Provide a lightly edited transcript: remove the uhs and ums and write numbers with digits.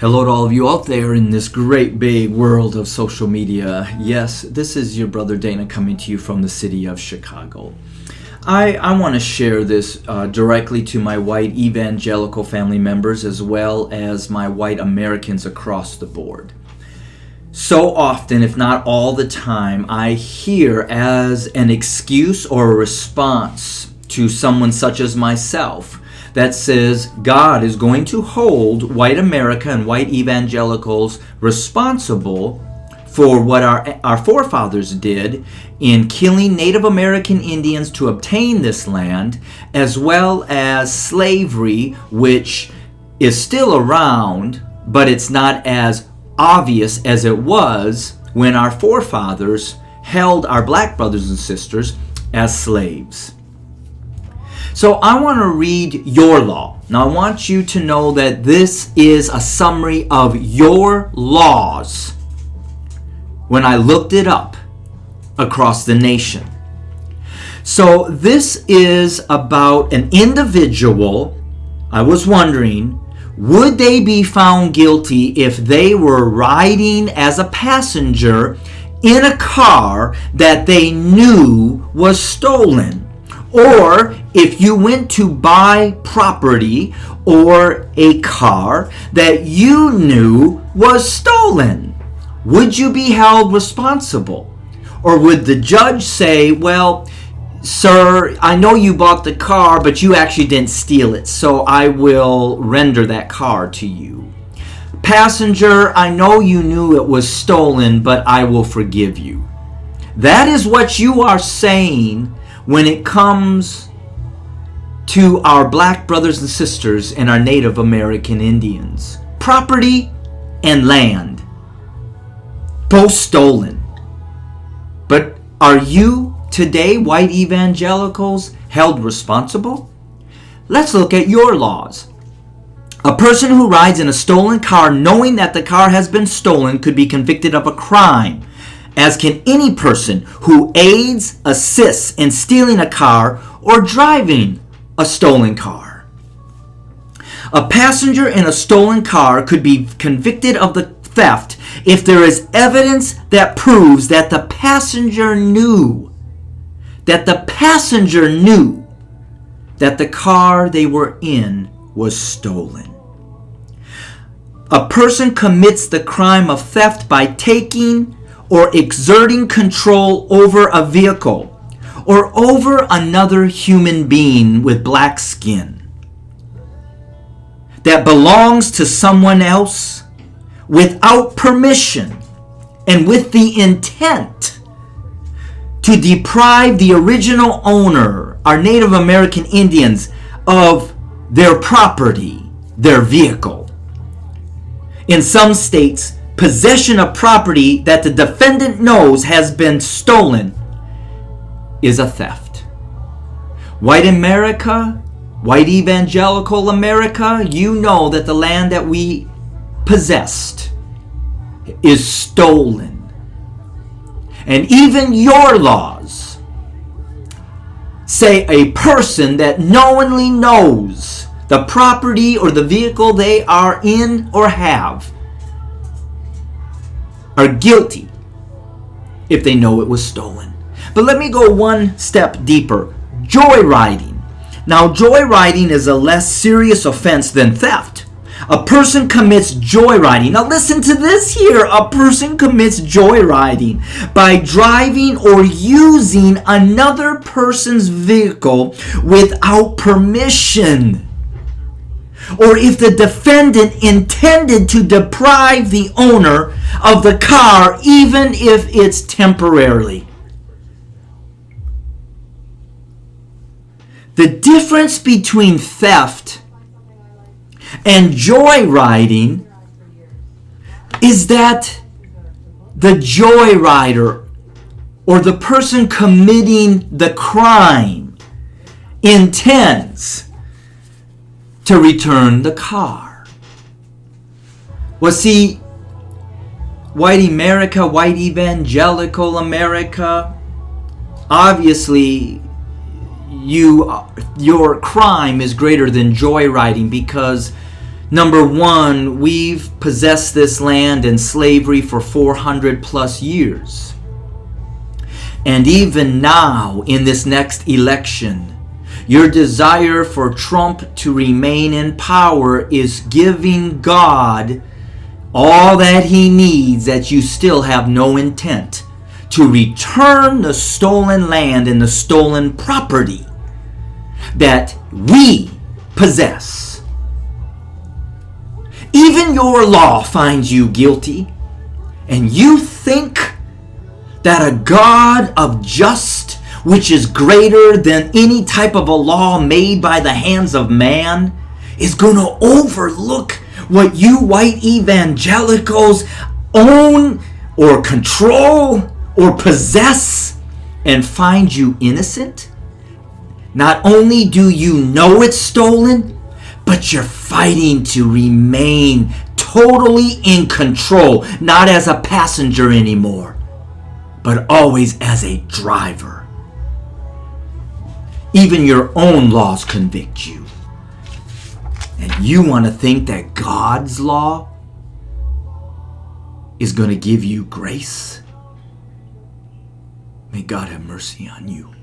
Hello to all of you out there in this great big world of social media. Yes, this is your brother Dana coming to you from the city of Chicago. I want to share this directly to my white evangelical family members as well as my white Americans across the board. So often, if not all the time, I hear as an excuse or a response to someone such as myself that says God is going to hold white America and white evangelicals responsible for what our forefathers did in killing Native American Indians to obtain this land, as well as slavery, which is still around, but it's not as obvious as it was when our forefathers held our black brothers and sisters as slaves. So I want to read your law. Now I want you to know that this is a summary of your laws when I looked it up across the nation. So this is about an individual. I was wondering, would they be found guilty if they were riding as a passenger in a car that they knew was stolen? Or if you went to buy property or a car that you knew was stolen, would you be held responsible? Or would the judge say, well, sir, I know you bought the car, but you actually didn't steal it, so I will render that car to you. Passenger, I know you knew it was stolen, but I will forgive you. That is what you are saying when it comes to our black brothers and sisters and our Native American Indians. Property and land, both stolen. But are you today, white evangelicals, held responsible? Let's look at your laws. A person who rides in a stolen car knowing that the car has been stolen could be convicted of a crime, as can any person who aids, assists in stealing a car or driving a stolen car. A passenger in a stolen car could be convicted of the theft if there is evidence that proves that the passenger knew that the car they were in was stolen. A person commits the crime of theft by taking or exerting control over a vehicle or over another human being with black skin that belongs to someone else without permission and with the intent to deprive the original owner, our Native American Indians, of their property, their vehicle. In some states, possession of property that the defendant knows has been stolen is a theft. White America, white evangelical America, you know that the land that we possessed is stolen. And even your laws say a person that knowingly knows the property or the vehicle they are in or have are guilty if they know it was stolen. But let me go one step deeper. Joyriding. Now, joyriding is a less serious offense than theft. A person commits joyriding. Now listen to this here. A person commits joyriding by driving or using another person's vehicle without permission, or if the defendant intended to deprive the owner of the car, even if it's temporarily. The difference between theft and joyriding is that the joyrider or the person committing the crime intends to return the car. Well, see, white America, white evangelical America, obviously your crime is greater than joyriding, because Number one, we've possessed this land in slavery for 400 plus years. And even now, in this next election, your desire for Trump to remain in power is giving God all that he needs, that you still have no intent to return the stolen land and the stolen property that we possess. Even your law finds you guilty, and you think that a God of just, which is greater than any type of a law made by the hands of man, is going to overlook what you white evangelicals own or control or possess and find you innocent? Not only do you know it's stolen, but you're fighting to remain totally in control, not as a passenger anymore, but always as a driver. Even your own laws convict you. And you want to think that God's law is going to give you grace? May God have mercy on you.